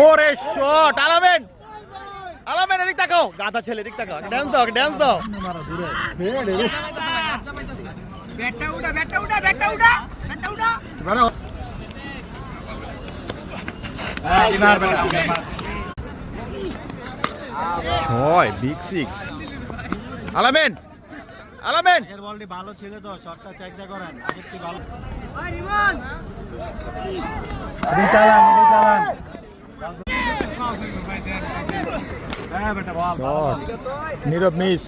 ওরে শট আলামিন, আলামিন এদিক তাকাও, গাধা ছেলে এদিক তাকাও, ড্যান্স দাও, ড্যান্স দাও। ব্যাটটা উড়া, ব্যাটটা উড়া, ব্যাটটা উড়া, ব্যাটটা উড়া। ছয়, বিগ সিক্স। আলামিন, আলামিন এর বলটি ভালো ছিল তো, শটটা চেষ্টা করেন আগের থেকে ভালো। ওই রিমন, এদিক চালান, এদিক চালান। হ্যাঁ বেটা বল। শট, নীরব মিস।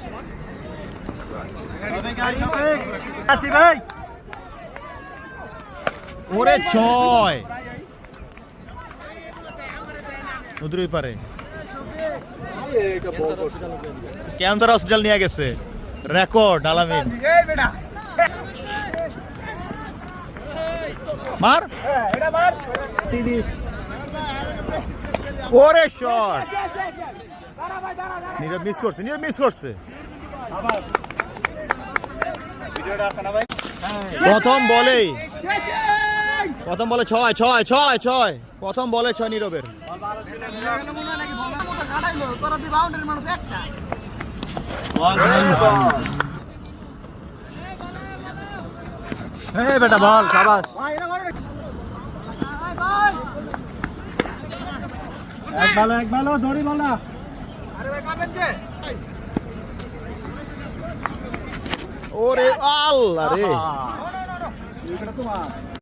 আসি ভাই। ওরে ছয়, নদীর পারে ক্যান্সার হসপিটাল নিয়ে গেছে, রেকর্ড আলামিন। এই বেটা মার, এটা মার। ওরে শট, নীরব মিস করছে, নীরব মিস করছে। ভিডিওটা আছে না ভাই? প্রথম বলেই, প্রথম বলে ছয়, ছয়, ছয়, ছয়, প্রথম বলে ছয় নীরবের। হ্যাঁ বেটা বল, শাবাশ। এক ভালো ধরি বলা। ওরে আল্লাহ রে, এটা তোমার